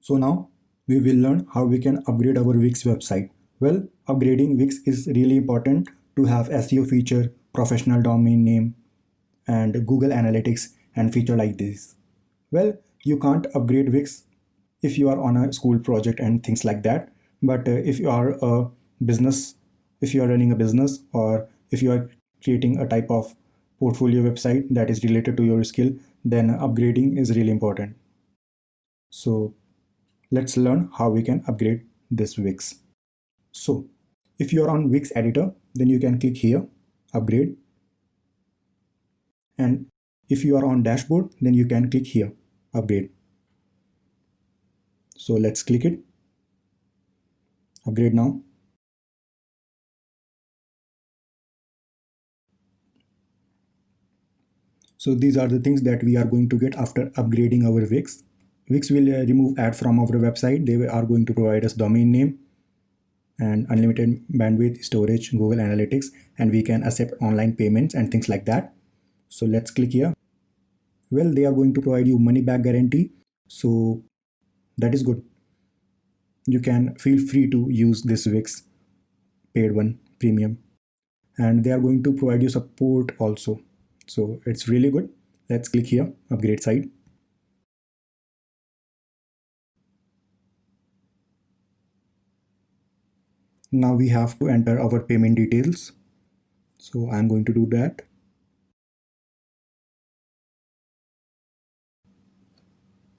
So now we will learn how we can upgrade our Wix website. Well, upgrading Wix is really important to have SEO feature, professional domain name, and Google Analytics and feature like this. Well, you can't upgrade Wix if you are on a school project and things like that. But if you are a business, if you are running a business, or if you are creating a type of portfolio website that is related to your skill, then upgrading is really important. So let's learn how we can upgrade this Wix. So if you are on Wix editor, then you can click here, upgrade. And if you are on dashboard, then you can click here, upgrade. So let's click it, upgrade now. So these are the things that we are going to get after upgrading our Wix. Wix will remove ad from our website. They are going to provide us domain name and unlimited bandwidth, storage, Google Analytics, and we can accept online payments and things like that. So let's click here. Well, they are going to provide you money back guarantee. So that is good. You can feel free to use this Wix paid one premium, and they are going to provide you support also. So it's really good. Let's click here, upgrade site. Now we have to enter our payment details. So I'm going to do that.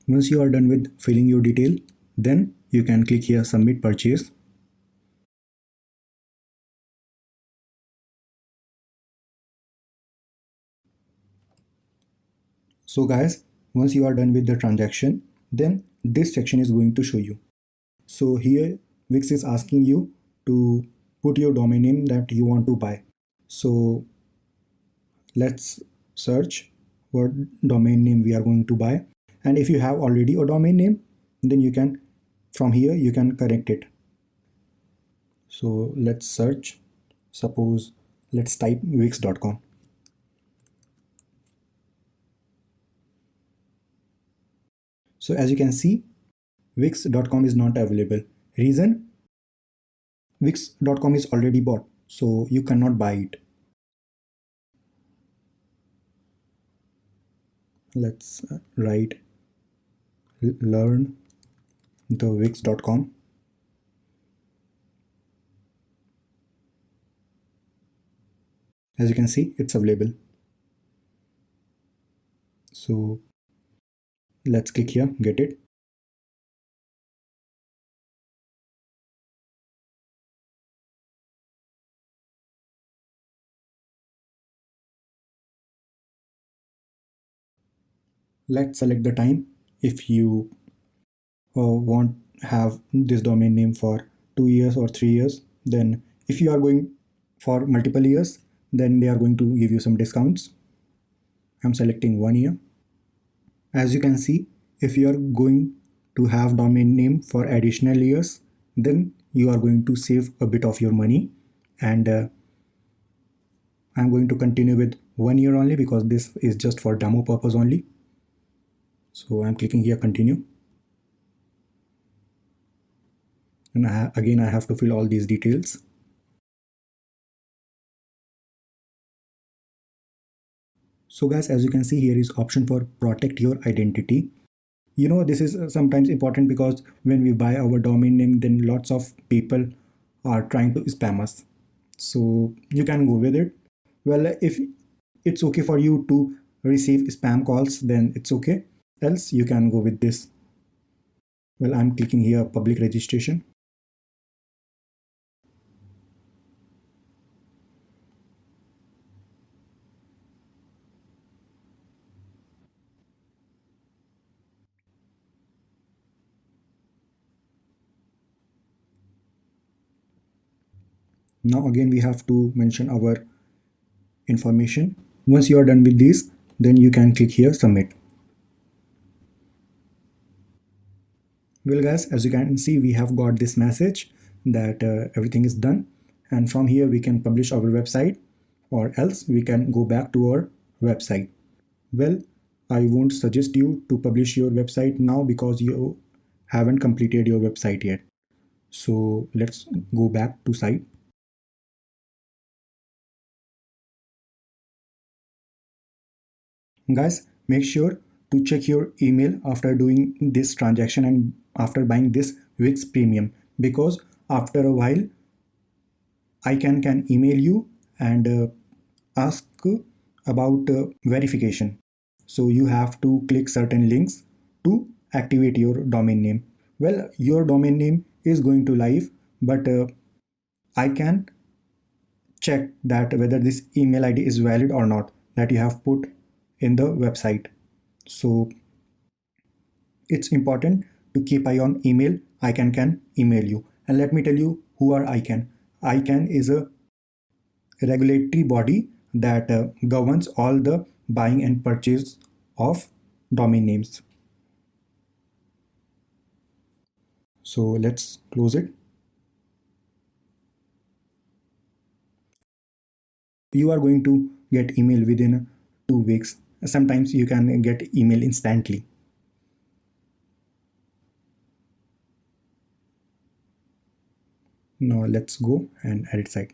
Once you are done with filling your detail, then you can click here submit purchase. So guys, once you are done with the transaction, then this section is going to show you. So here Wix is asking you to put your domain name that you want to buy. So let's search what domain name we are going to buy. And if you have already a domain name, then you can, from here, you can correct it. So let's search, suppose let's type wix.com. So as you can see, wix.com is not available. Reason, wix.com is already bought, so you cannot buy it. Let's write learn the wix.com. As you can see, it's available. So let's click here, get it. Let's select the time. If you want have this domain name for 2 years or 3 years, then if you are going for multiple years, then they are going to give you some discounts. I'm selecting 1 year. As you can see, if you are going to have domain name for additional years, then you are going to save a bit of your money. And I'm going to continue with 1 year only because this is just for demo purpose only. So I'm clicking here, continue. And again, I have to fill all these details. So guys, as you can see, here is option for protect your identity. You know, this is sometimes important because when we buy our domain name, then lots of people are trying to spam us. So you can go with it. Well, if it's okay for you to receive spam calls, then it's okay. Else you can go with this. Well, I'm clicking here public registration. Now again, we have to mention our information. Once you are done with this, then you can click here submit. Well guys, as you can see, we have got this message that everything is done, and from here we can publish our website, or else we can go back to our website. Well, I won't suggest you to publish your website now because you haven't completed your website yet. So let's go back to site. Guys, make sure to check your email after doing this transaction and after buying this Wix Premium, because after a while ICANN can email you and ask about verification. So you have to click certain links to activate your domain name. Well, your domain name is going to live, but I can check that whether this email ID is valid or not that you have put in the website. So it's important to keep eye on email. ICANN can email you. And let me tell you who are ICANN. ICANN is a regulatory body that governs all the buying and purchase of domain names. So let's close it. You are going to get email within 2 weeks. Sometimes you can get email instantly. Now let's go and edit site.